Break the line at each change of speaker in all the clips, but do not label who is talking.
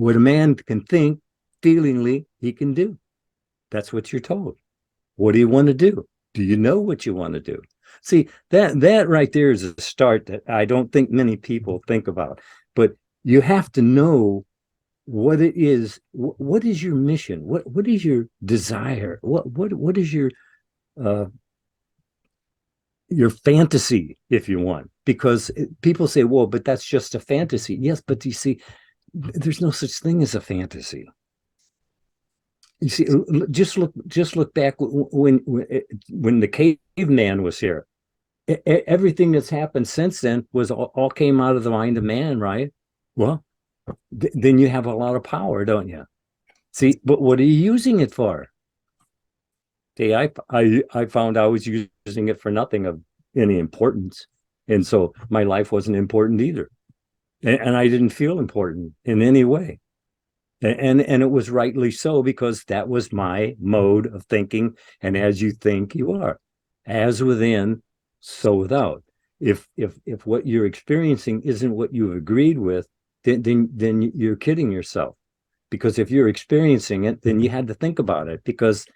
What a man can think feelingly, he can do. That's what you're told. What do you want to do? Do you know what you want to do? See, that right there is a start that I don't think many people think about. But you have to know what it is. What is your mission? What is your desire? What is uh, your fantasy, if you want? Because people say, well, but that's just a fantasy. Yes, but you see, there's no such thing as a fantasy. You see, just look back when the caveman was here. Everything that's happened since then was all came out of the mind of man, right? Well, then you have a lot of power, don't you? See, but what are you using it for? See, I found I was using it for nothing of any importance, and so my life wasn't important either, and I didn't feel important in any way. And it was rightly so, because that was my mode of thinking. And as you think, you are. As within, so without. If what you're experiencing isn't what you've agreed with, then you're kidding yourself. Because if you're experiencing it, then you had to think about it, because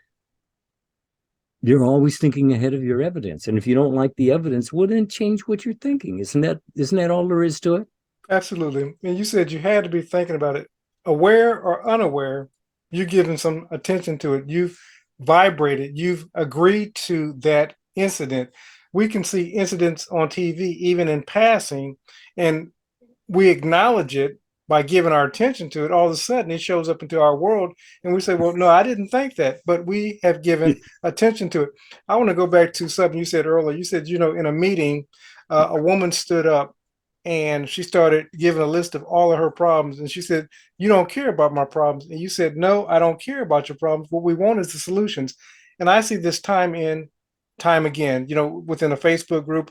you're always thinking ahead of your evidence. And if you don't like the evidence, well, then change what you're thinking. Isn't that all there is to it?
Absolutely. And you said you had to be thinking about it, aware or unaware. You're giving some attention to it. You've vibrated. You've agreed to that incident. We can see incidents on TV, even in passing, and we acknowledge it by giving our attention to it. All of a sudden, it shows up into our world, and we say, "Well, no, I didn't think that," but we have given attention to it. I want to go back to something you said earlier. You said, in a meeting, a woman stood up and she started giving a list of all of her problems. And she said, "You don't care about my problems." And you said, "No, I don't care about your problems. What we want is the solutions." And I see this time in, time again, within a Facebook group,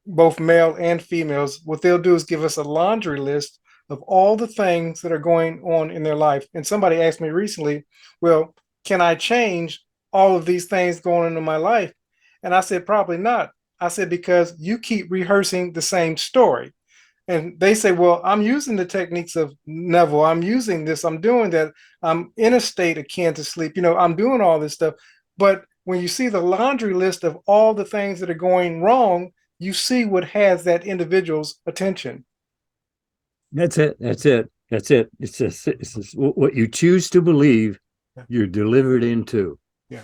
both male and females. What they'll do is give us a laundry list of all the things that are going on in their life. And somebody asked me recently, well, can I change all of these things going on in my life? And I said, probably not. I said, because you keep rehearsing the same story. And they say, well, I'm using the techniques of Neville. I'm using this. I'm doing that. I'm in a state akin to sleep. I'm doing all this stuff. But when you see the laundry list of all the things that are going wrong, you see what has that individual's attention.
That's it. That's it. That's it. It's just what you choose to believe,
Yeah.
you're delivered into.
Yeah.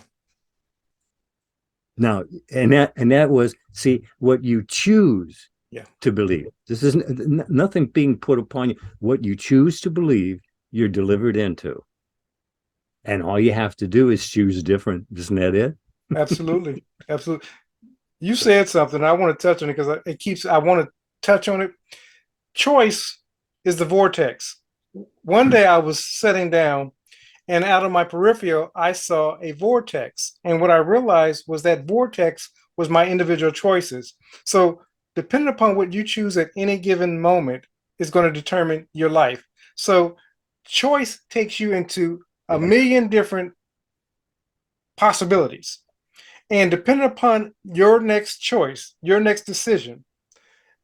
Now, and that was, see, what you choose
Yeah.
to believe. This is nothing being put upon you. What you choose to believe, you're delivered into. And all you have to do is choose different. Isn't that it?
Absolutely. Absolutely. You said something. I want to touch on it because I want to touch on it. Choice is the vortex. One day I was sitting down, and out of my peripheral, I saw a vortex. And what I realized was that vortex was my individual choices. So, depending upon what you choose at any given moment, is going to determine your life. So, choice takes you into a million different possibilities. And depending upon your next choice, your next decision,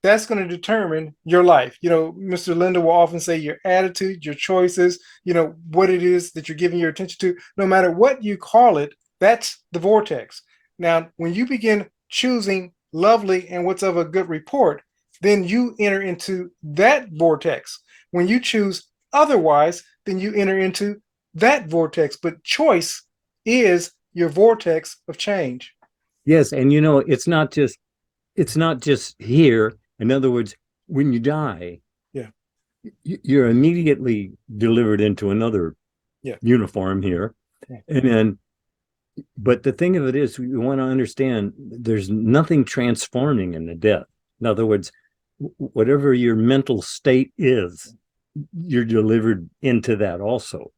that's going to determine your life. Mr. Linda will often say your attitude, your choices, what it is that you're giving your attention to, no matter what you call it, that's the vortex. Now, when you begin choosing lovely and what's of a good report, then you enter into that vortex. When you choose otherwise, then you enter into that vortex. But choice is your vortex of change.
Yes, and it's not just here. In other words, when you die,
Yeah.
you're immediately delivered into another
Yeah.
uniform here.
Yeah.
And then, but the thing of it is, we want to understand there's nothing transforming in the death. In other words, whatever your mental state is, you're delivered into that also.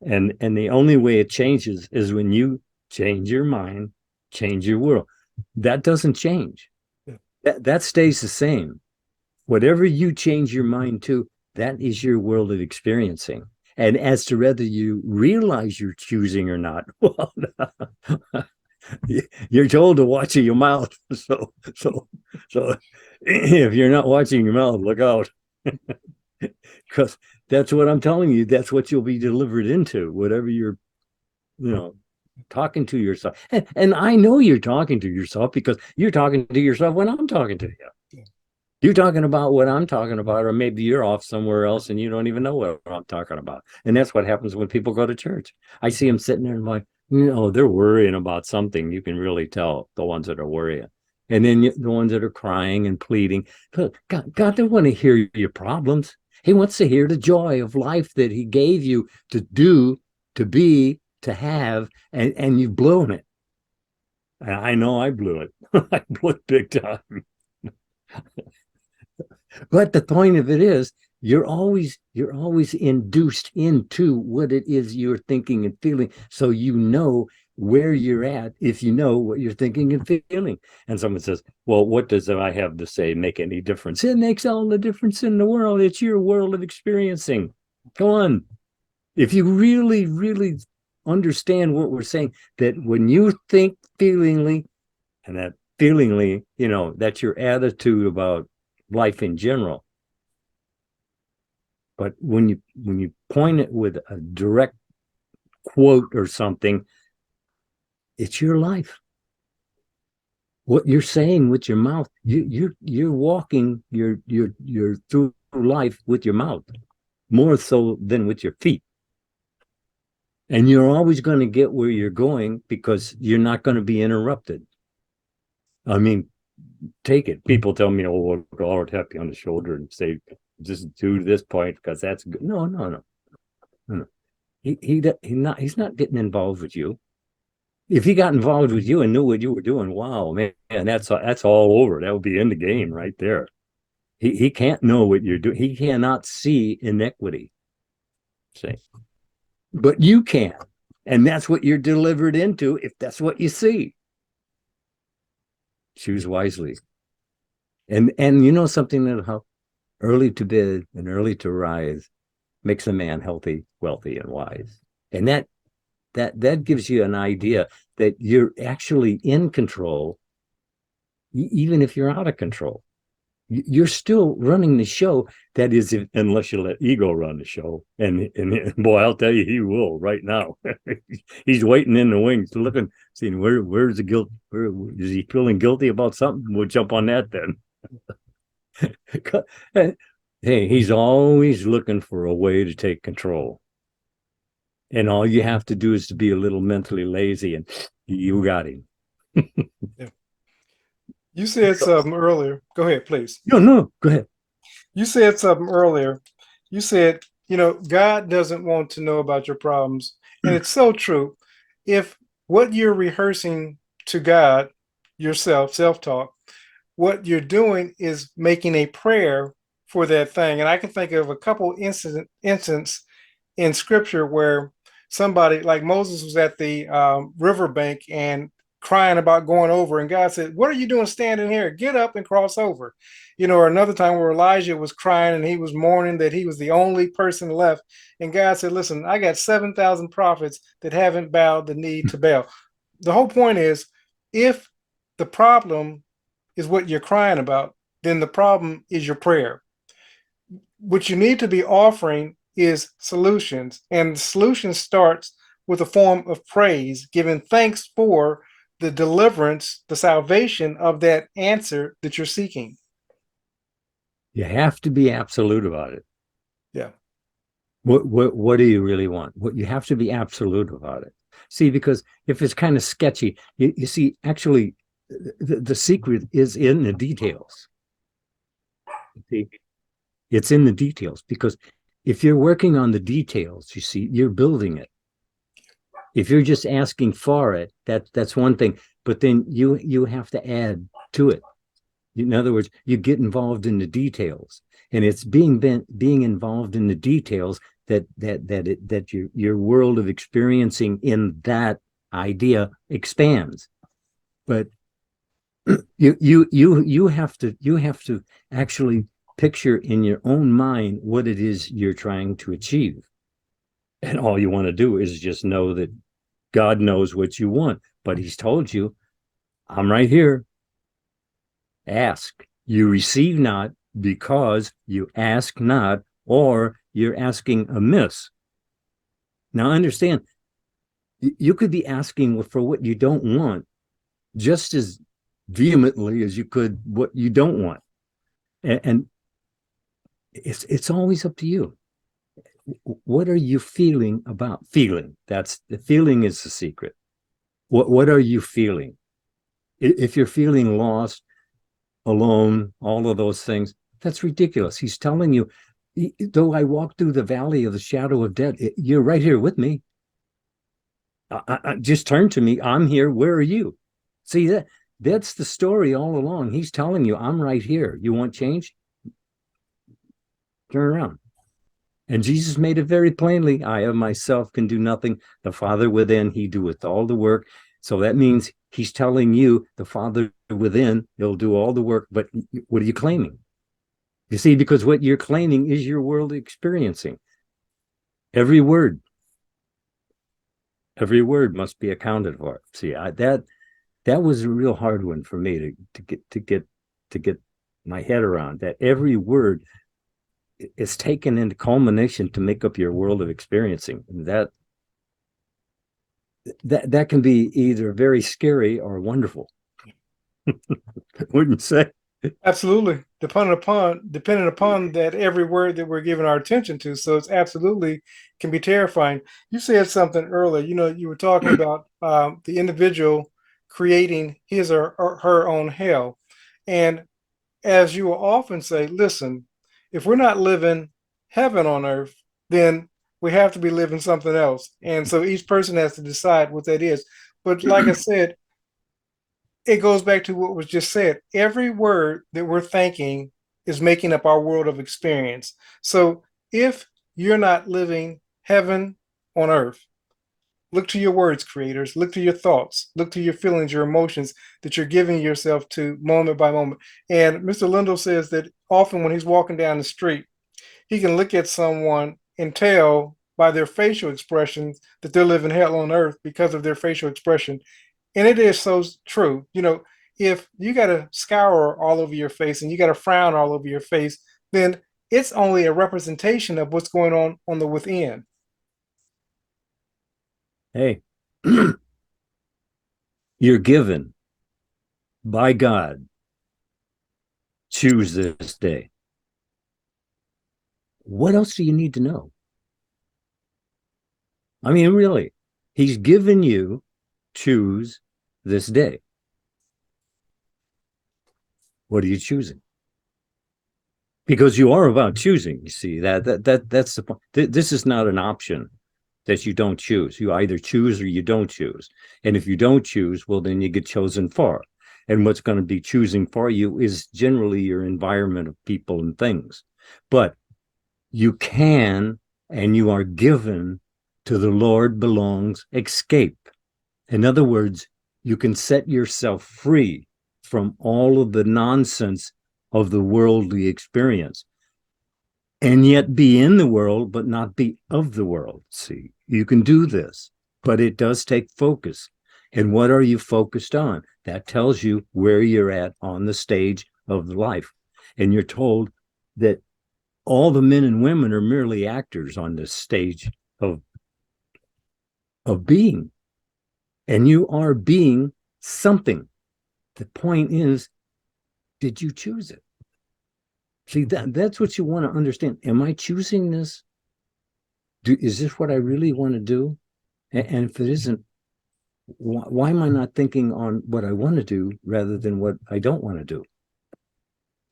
And the only way it changes is when you change your mind, change your world. That doesn't change.
Yeah.
That stays the same. Whatever you change your mind to, that is your world of experiencing. And as to whether you realize you're choosing or not, well, you're told to watch your mouth. So if you're not watching your mouth, look out. because that's what I'm telling you. That's what you'll be delivered into, whatever you're, talking to yourself. And I know you're talking to yourself because you're talking to yourself when I'm talking to you. You're talking about what I'm talking about, or maybe you're off somewhere else and you don't even know what I'm talking about. And that's what happens when people go to church. I see them sitting there and like, they're worrying about something. You can really tell the ones that are worrying. And then the ones that are crying and pleading. Look, God doesn't want to hear your problems. He wants to hear the joy of life that he gave you to do, to be, to have, and you've blown it. I know I blew it. I blew it big time. But the point of it is, you're always induced into what it is you're thinking and feeling, so you know where you're at if you know what you're thinking and feeling. And someone says, well, what does I have to say make any difference? It makes all the difference in the world. It's your world of experiencing. Go on. If you really, really understand what we're saying, that when you think feelingly, and that feelingly, that's your attitude about life in general. But when you point it with a direct quote or something, it's your life. What you're saying with your mouth, you're walking you're through life with your mouth more so than with your feet. And you're always going to get where you're going because you're not going to be interrupted. I mean, take it. People tell me, oh, God would tap you on the shoulder and say, just do this point because that's good. No. He's not getting involved with you. If he got involved with you and knew what you were doing, wow, man, that's all over. That would be in the game right there. He can't know what you're doing. He cannot see inequity. See, but you can, and that's what you're delivered into. If that's what you see, choose wisely. And something that'll help. Early to bed and early to rise makes a man healthy, wealthy, and wise. And that gives you an idea that you're actually in control, even if you're out of control. You're still running the show. That is, unless you let ego run the show. And boy, I'll tell you, he will right now. He's waiting in the wings, looking, seeing where's the guilt. Where is he feeling guilty about something? We'll jump on that then. Hey, he's always looking for a way to take control. And all you have to do is to be a little mentally lazy and you got him.
Yeah. You said something earlier. Go ahead, please.
No, go ahead.
You said something earlier. You said, God doesn't want to know about your problems. And it's so true. If what you're rehearsing to God, yourself, self-talk, what you're doing is making a prayer for that thing. And I can think of a couple instances in scripture where somebody like Moses was at the riverbank and crying about going over, and God said, what are you doing standing here? Get up and cross over. Or another time where Elijah was crying and he was mourning that he was the only person left, and God said, listen, I got 7,000 prophets that haven't bowed the knee to Baal. The whole point is, if the problem is what you're crying about, then the problem is your prayer. What you need to be offering is solutions, and the solution starts with a form of praise, giving thanks for the deliverance, the salvation of that answer that you're seeking.
You have to be absolute about it.
Yeah.
What do you really want? What you have to be absolute about it. See, because if it's kind of sketchy, you see, actually, the secret is in the details. It's in the details, because if you're working on the details, you see, you're building it. If you're just asking for it, that's one thing, but then you have to add to it. In other words, you get involved in the details, and it's being involved in the details that your world of experiencing in that idea expands. But you have to actually picture in your own mind what it is you're trying to achieve. And all you want to do is just know that God knows what you want, but he's told you, I'm right here. Ask. You receive not because you ask not or you're asking amiss. Now, understand, you could be asking for what you don't want just as vehemently as you could what you don't want. And it's always up to you. What are you feeling about feeling? That's the feeling is the secret. What are you feeling? If you're feeling lost, alone, all of those things, that's ridiculous. He's telling you, though I walk through the valley of the shadow of death, you're right here with me. Just turn to me. I'm here. Where are you? See, that's the story all along. He's telling you, I'm right here. You want change? Turn around. And Jesus made it very plainly, I of myself can do nothing. The Father within, he doeth all the work. So that means he's telling you, the Father within, he'll do all the work. But what are you claiming? You see, because what you're claiming is your world experiencing. Every word must be accounted for. See, that was a real hard one for me to get my head around. That every word is taken into culmination to make up your world of experiencing. That can be either very scary or wonderful. Wouldn't say?
Absolutely. Depending upon that every word that we're giving our attention to. So it's absolutely can be terrifying. You said something earlier, you were talking about the individual creating his or her own hell. And as you will often say, listen, if we're not living heaven on earth, then we have to be living something else. And so each person has to decide what that is. But like I said, it goes back to what was just said. Every word that we're thinking is making up our world of experience. So if you're not living heaven on earth, look to your words, creators. Look to your thoughts. Look to your feelings, your emotions that you're giving yourself to moment by moment. And Mr. Lindell says that often when he's walking down the street, he can look at someone and tell by their facial expressions that they're living hell on earth because of their facial expression. And it is so true. If you got a scour all over your face and you got a frown all over your face, then it's only a representation of what's going on the within.
Hey, you're given by God. Choose this day. What else do you need to know? I mean, really, he's given you choose this day. What are you choosing? Because you are about choosing. You see that's the point. This is not an option that you don't choose. You either choose or you don't choose. And if you don't choose, well, then you get chosen for. And what's going to be choosing for you is generally your environment of people and things. But you can and you are given to the Lord belongs escape. In other words, you can set yourself free from all of the nonsense of the worldly experience and yet be in the world, but not be of the world. See, you can do this, but it does take focus. And what are you focused on? That tells you where you're at on the stage of life. And you're told that all the men and women are merely actors on this stage of being. And you are being something. The point is, did you choose it? See, that's what you want to understand. Am I choosing this? Is this what I really want to do? And if it isn't, why am I not thinking on what I want to do rather than what I don't want to do?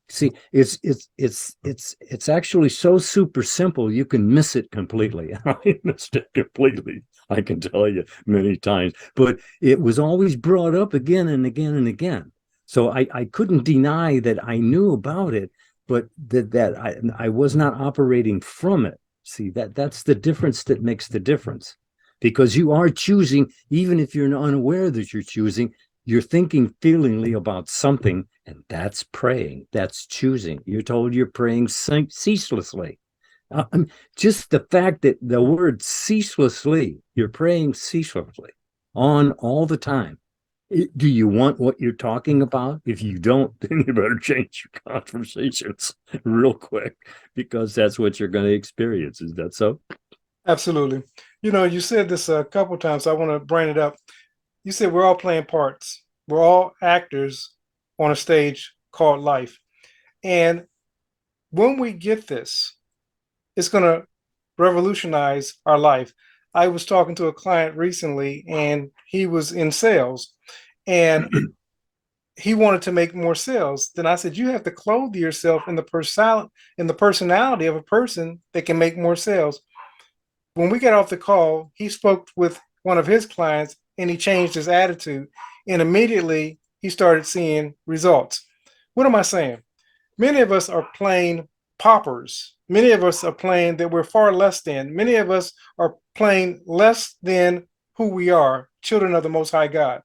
See, it's actually so super simple you can miss it completely. I missed it completely. I can tell you many times, but it was always brought up again and again and again. So I couldn't deny that I knew about it, but that I was not operating from it. See, that's the difference that makes the difference, because you are choosing, even if you're unaware that you're choosing. You're thinking feelingly about something, and that's praying. That's choosing. You're told you're praying ceaselessly. Just the fact that the word ceaselessly, you're praying ceaselessly on all the time. Do you want what you're talking about? If you don't, then you better change your conversations real quick, because that's what you're going to experience. Is that so?
Absolutely. You said this a couple of times. So I want to bring it up. You said we're all playing parts. We're all actors on a stage called life. And when we get this, it's going to revolutionize our life. I was talking to a client recently, and he was in sales, and he wanted to make more sales. Then I said, you have to clothe yourself in the personality of a person that can make more sales. When we got off the call, he spoke with one of his clients and he changed his attitude. And immediately he started seeing results. What am I saying? Many of us are playing paupers. Many of us are playing that we're far less than. Many of us are playing less than who we are, children of the Most High God.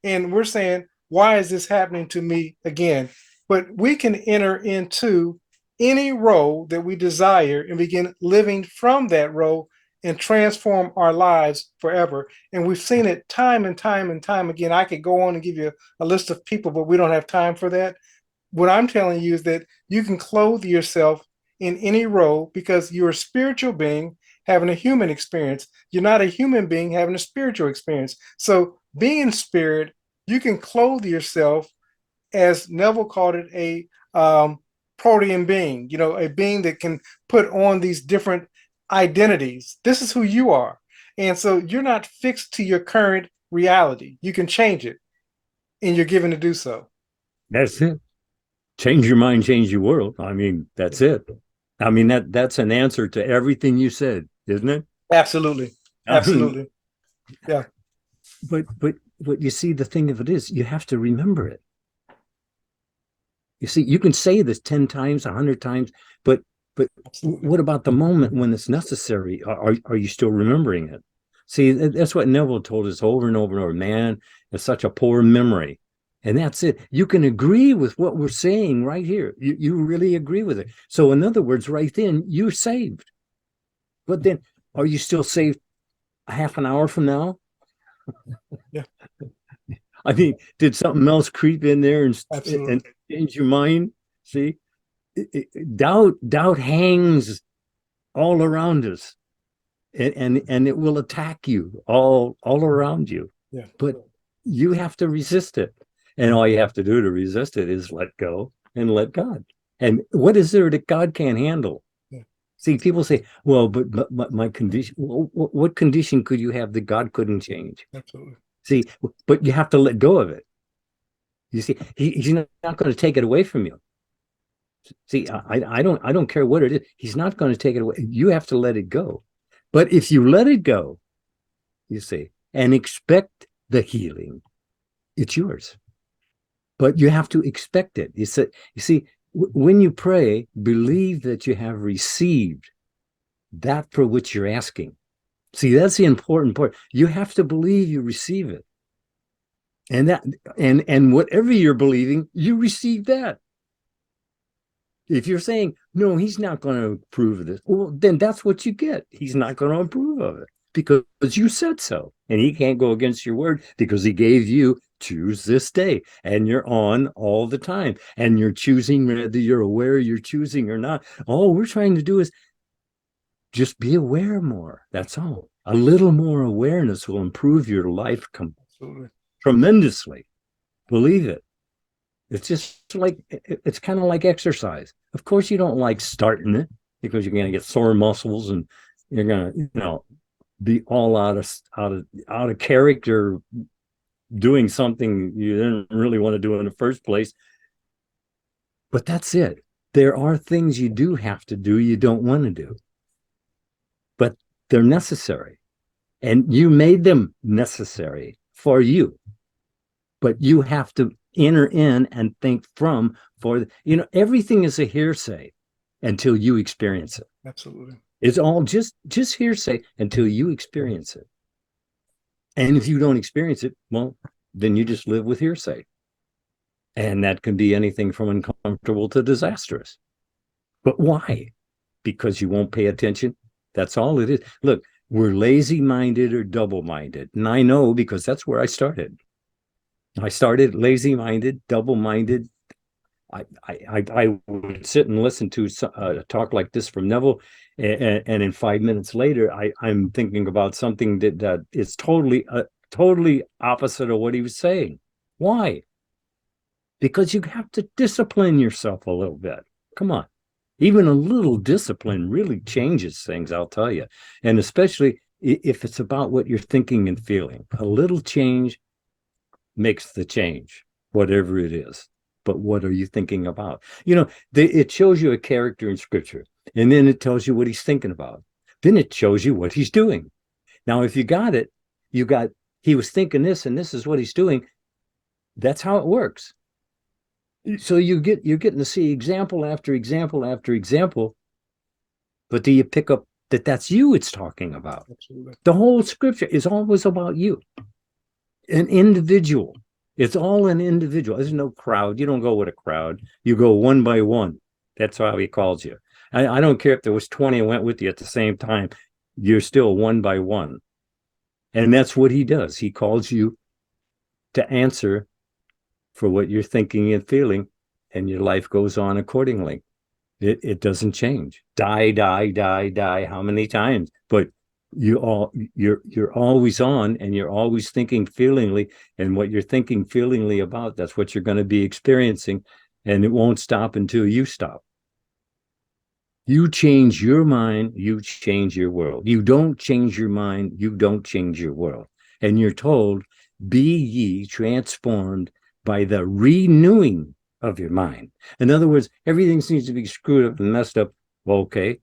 And we're saying, why is this happening to me again? But we can enter into any role that we desire and begin living from that role and transform our lives forever. And we've seen it time and time and time again. I could go on and give you a list of people, but we don't have time for that. What I'm telling you is that you can clothe yourself in any role because you're a spiritual being having a human experience. You're not a human being having a spiritual experience. So being spirit, you can clothe yourself, as Neville called it, a protean being, a being that can put on these different identities. This is who you are. And so you're not fixed to your current reality. You can change it, and you're given to do so.
That's it. Change your mind, change your world. I mean, that's it. I mean, that's an answer to everything you said, isn't it?
Absolutely. Absolutely. Yeah.
But you see, the thing of it is, you have to remember it. You see, you can say this 10 times, 100 times, but what about the moment when it's necessary? Are you still remembering it? See, that's what Neville told us over and over and over. Man, it's such a poor memory. And that's it. You can agree with what we're saying right here. You really agree with it. So in other words, right then, you're saved. But then, are you still saved a half an hour from now?
Yeah.
I mean, did something else creep in there and
Absolutely.
change your mind? See, doubt hangs all around us, and it will attack you all around you.
Yeah.
But you have to resist it, and all you have to do to resist it is let go and let God. And what is there that God can't handle?
Yeah.
See, people say, "Well, but my condition. Well, what condition could you have that God couldn't change?"
Absolutely.
See, but you have to let go of it. You see, he's not going to take it away from you. See, I don't care what it is. He's not going to take it away. You have to let it go. But if you let it go, you see, and expect the healing, it's yours. But you have to expect it. You see, when you pray, believe that you have received that for which you're asking. See, that's the important part. You have to believe you receive it. And whatever you're believing, you receive that. If you're saying, no, he's not going to approve of this, well, then that's what you get. He's not going to approve of it because you said so. And he can't go against your word because he gave you choose this day. And you're on all the time. And you're choosing whether you're aware you're choosing or not. All we're trying to do is just be aware more. That's all. A little more awareness will improve your life tremendously. Believe it. It's just like, it's kind of like exercise. Of course, you don't like starting it because you're going to get sore muscles and you're going to, be all out of character doing something you didn't really want to do in the first place. But that's it. There are things you do have to do you don't want to do, but they're necessary. And you made them necessary for you. But you have to enter in and think from everything is a hearsay until you experience it.
Absolutely.
It's all just hearsay until you experience it. And if you don't experience it, well, then you just live with hearsay. And that can be anything from uncomfortable to disastrous. But why? Because you won't pay attention. That's all it is. Look, we're lazy-minded or double-minded. And I know because that's where I started. I started lazy-minded, double-minded. I would sit and listen to a talk like this from Neville, and in 5 minutes later, I'm thinking about something that is totally opposite of what he was saying. Why? Because you have to discipline yourself a little bit. Come on. Even a little discipline really changes things, I'll tell you. And especially if it's about what you're thinking and feeling. A little change makes the change, whatever it is. But what are you thinking about? It shows you a character in scripture, and then it tells you what he's thinking about. Then it shows you what he's doing. Now, if you got it, he was thinking this, and this is what he's doing. That's how it works. So you're getting to see example after example after example. But do you pick up that that's you it's talking about?
Absolutely.
The whole scripture is always about you, an individual. It's all an individual. There's no crowd. You don't go with a crowd. You go one by one. That's how he calls you. I don't care if there was 20 and went with you at the same time. You're still one by one. And that's what he does. He calls you to answer for what you're thinking and feeling, and your life goes on accordingly. It doesn't change. Die, how many times? But you're always on, and you're always thinking feelingly, and what you're thinking feelingly about, that's what you're going to be experiencing, and it won't stop until you stop. You change your mind, you change your world. You don't change your mind, you don't change your world. And you're told, be ye transformed by the renewing of your mind. In other words, everything seems to be screwed up and messed up. Well, okay,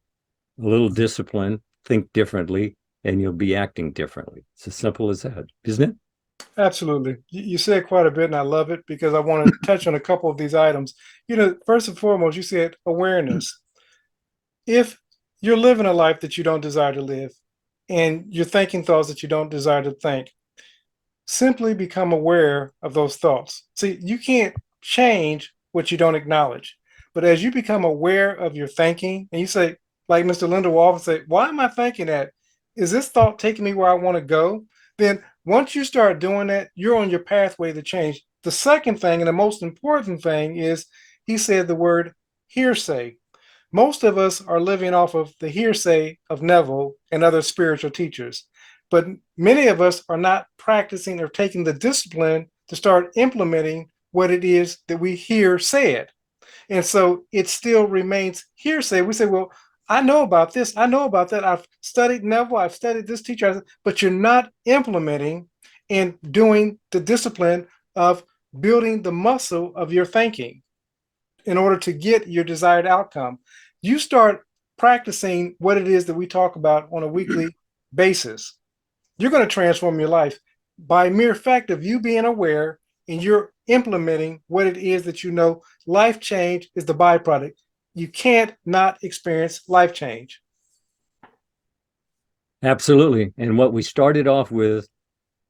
a little discipline, think differently, and you'll be acting differently. It's as simple as that, isn't it?
Absolutely. You said quite a bit, and I love it because I want to touch on a couple of these items. First and foremost, you said awareness. If you're living a life that you don't desire to live, and you're thinking thoughts that you don't desire to think, simply become aware of those thoughts. See, you can't change what you don't acknowledge. But as you become aware of your thinking, and you say, like Mr. Lindell will often say, why am I thinking that? Is this thought taking me where I want to go? Then once you start doing that, you're on your pathway to change. The second thing, and the most important thing, is he said the word hearsay. Most of us are living off of the hearsay of Neville and other spiritual teachers. But many of us are not practicing or taking the discipline to start implementing what it is that we hear said. And so it still remains hearsay. We say, well, I know about this. I know about that. I've studied Neville. I've studied this teacher. But you're not implementing and doing the discipline of building the muscle of your thinking in order to get your desired outcome. You start practicing what it is that we talk about on a weekly basis. You're going to transform your life by mere fact of you being aware and you're implementing what it is that you know. Life change is the byproduct. You can't not experience life change.
Absolutely. And what we started off with,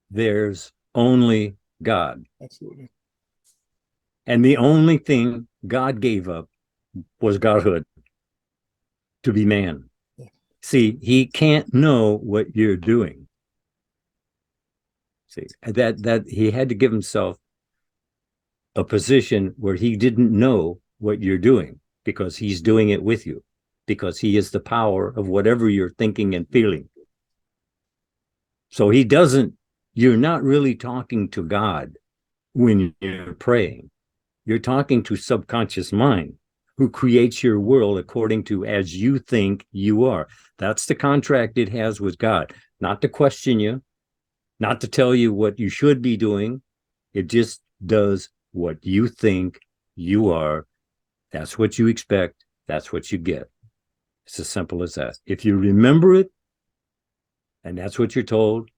there's only God.
Absolutely.
And the only thing God gave up was Godhood, to be man.
Yeah.
See, he can't know what you're doing. See, that he had to give himself a position where he didn't know what you're doing, because he's doing it with you, because he is the power of whatever you're thinking and feeling. So you're not really talking to God when you're praying. You're talking to subconscious mind, who creates your world according to as you think you are. That's the contract it has with God, not to question you, not to tell you what you should be doing. It just does what you think you are. That's what you expect. That's what you get. It's as simple as that. If you remember it, and that's what you're told,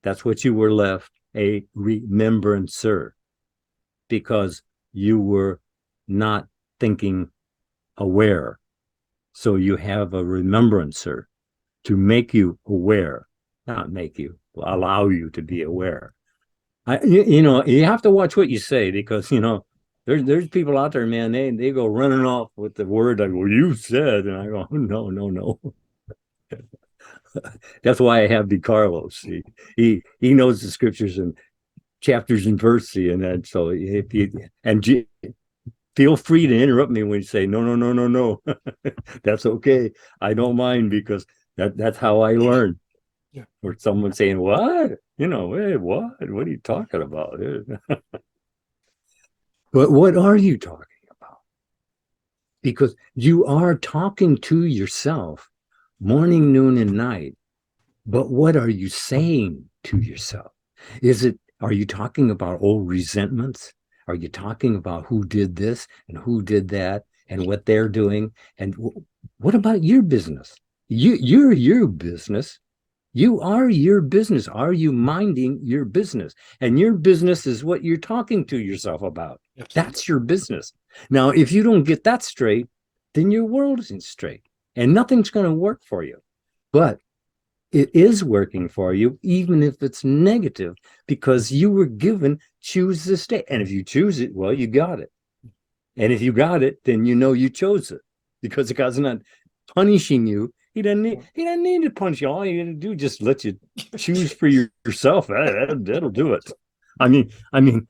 that's what you were left, a remembrancer, because you were not thinking aware. So you have a remembrancer to make you aware, not make you, allow you to be aware. You have to watch what you say, because, there's people out there, man, they go running off with the word, like, well, you said, and I go, no. That's why I have DeCarlo. See, he knows the scriptures and chapters and verses, and then so if you feel free to interrupt me when you say no, no, no, no, no. That's okay. I don't mind, because that's how I learn.
Yeah.
Or someone saying, "What? Hey, what? What are you talking about?" But what are you talking about? Because you are talking to yourself morning, noon, and night. But what are you saying to yourself? Are you talking about old resentments? Are you talking about who did this and who did that and what they're doing? And what about your business? You're your business. You are your business. Are you minding your business? And your business is what you're talking to yourself about.
Absolutely.
That's your business. Now, if you don't get that straight, then your world isn't straight and nothing's going to work for you. But it is working for you, even if it's negative, because you were given choose this state. And if you choose it, well, you got it. And if you got it, then you know you chose it, because God's not punishing you. He doesn't need to punish you. All you got to do is just let you choose for yourself. That'll do it. I mean,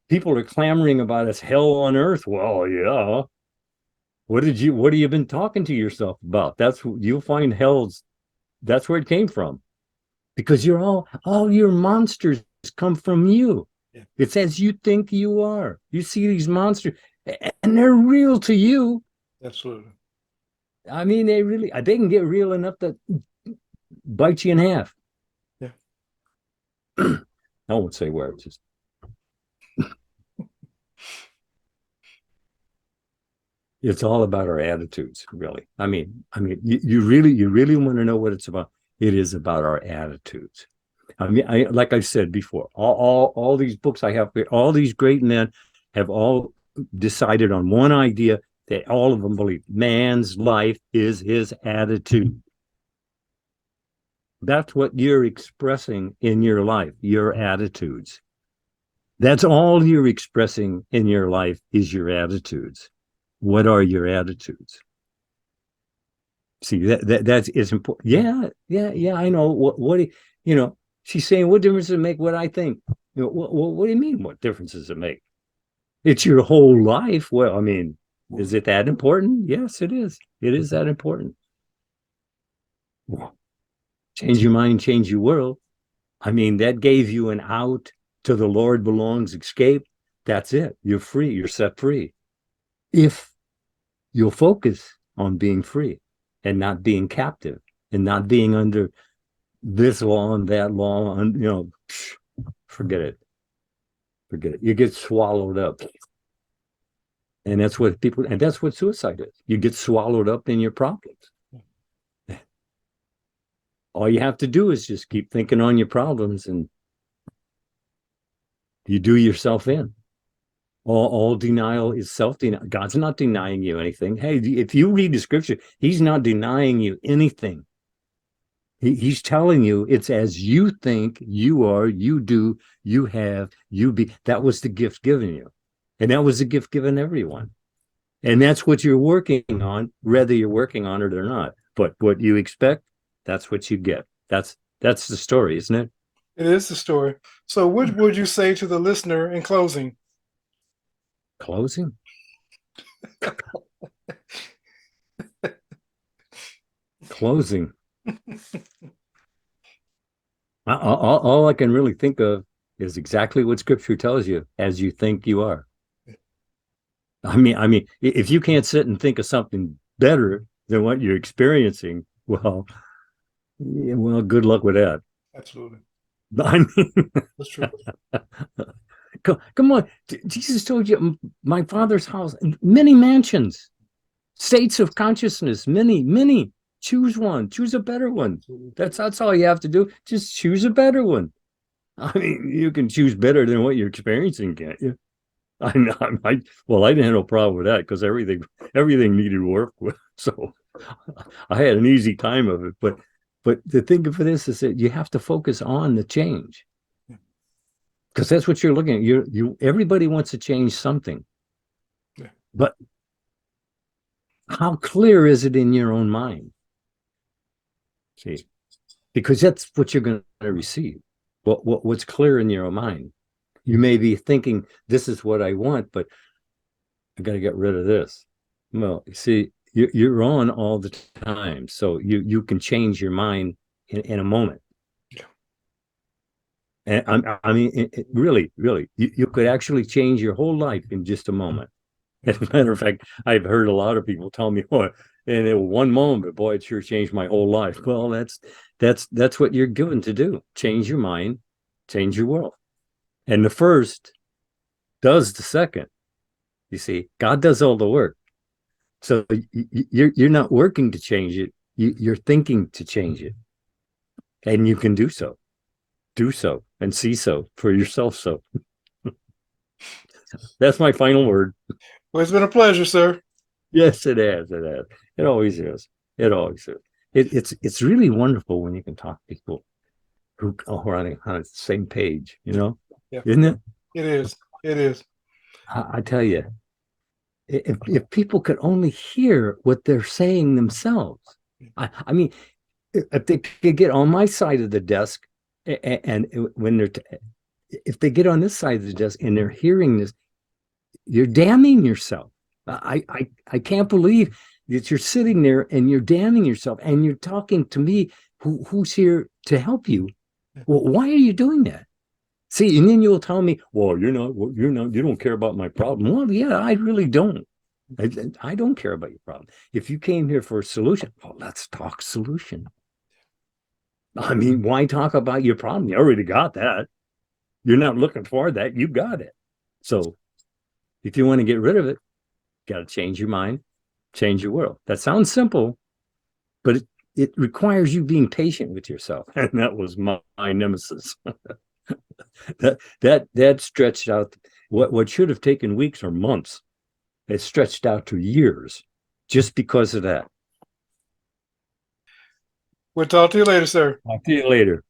people are clamoring about us hell on earth. Well, yeah. What have you been talking to yourself about? You'll find that's where it came from, because all your monsters come from you.
Yeah.
It's as you think you are. You see these monsters, and they're real to you.
Absolutely.
I mean, they can get real enough to bite you in half.
Yeah.
I won't say where. It's just it's all about our attitudes, really. I mean, you really want to know what it's about. It is about our attitudes. I mean, like I said before, all these books I have, all these great men have all decided on one idea, that all of them believe man's life is his attitude. That's what you're expressing in your life, your attitudes. That's all you're expressing in your life is your attitudes. What are your attitudes? See, that is important. Yeah. I know. She's saying, what difference does it make what I think? What do you mean? What difference does it make? It's your whole life. Well, I mean, is it that important? Yes, it is. It is that important. Change your mind, change your world. I mean, that gave you an out. To the Lord belongs escape. That's it. You're free. You're set free. If you'll focus on being free and not being captive and not being under this law and that law, and forget it. You get swallowed up. And that's what suicide is. You get swallowed up in your problems. All you have to do is just keep thinking on your problems, and you do yourself in. All denial is self-denial. God's not denying you anything. Hey, if you read the scripture, he's not denying you anything. He's telling you it's as you think you are, you do, you have, you be. That was the gift given you. And that was the gift given everyone. And that's what you're working on, whether you're working on it or not. But what you expect, that's what you get. That's the story, isn't it?
It is the story. So what would you say to the listener in closing?
Closing? Closing. All I can really think of is exactly what scripture tells you, as you think you are. I mean, if you can't sit and think of something better than what you're experiencing, well, good luck with that.
Absolutely.
I mean,
That's true.
Come on. Jesus told you, my Father's house, many mansions, states of consciousness, many. Choose one. Choose a better one. That's all you have to do. Just choose a better one. I mean, you can choose better than what you're experiencing, can't you? I didn't have no problem with that, because everything needed work with. So I had an easy time of it. But the thing for this is that you have to focus on the change, because that's what you're looking at. Everybody wants to change something, but how clear is it in your own mind? See, because that's what you're going to receive. What's clear in your own mind. You may be thinking, this is what I want, but I got to get rid of this. Well, you see, you're on all the time. So you can change your mind in a moment.
Yeah.
And I mean, really, really, you could actually change your whole life in just a moment. As a matter of fact, I've heard a lot of people tell me, "Oh, in one moment, boy, it sure changed my whole life." Well, that's what you're given to do: change your mind, change your world. And the first does the second. You see, God does all the work. So you're not working to change it. You're thinking to change it, and you can do so. Do so and see so for yourself. So that's my final word.
Well, it's been a pleasure, sir.
Yes, it has. It has. It always is. It always is. It's really wonderful when you can talk to people who are on the same page.
Yeah,
Isn't it?
it is. It is.
I tell you, if people could only hear what they're saying themselves, I mean, if they could get on my side of the desk, and when if they get on this side of the desk and they're hearing this, you're damning yourself. I can't believe that you're sitting there and you're damning yourself and you're talking to me who's here to help you. Well, why are you doing that? See, and then you'll tell me, well, you don't care about my problem. Well, yeah, I really don't. I don't care about your problem. If you came here for a solution, well, let's talk solution. I mean, why talk about your problem? You already got that. You're not looking for that. You got it. So if you want to get rid of it, you got to change your mind, change your world. That sounds simple, but it requires you being patient with yourself. And that was my nemesis. that stretched out what should have taken weeks or months. It stretched out to years just because of that.
We'll talk to you later, sir.
Talk to you later.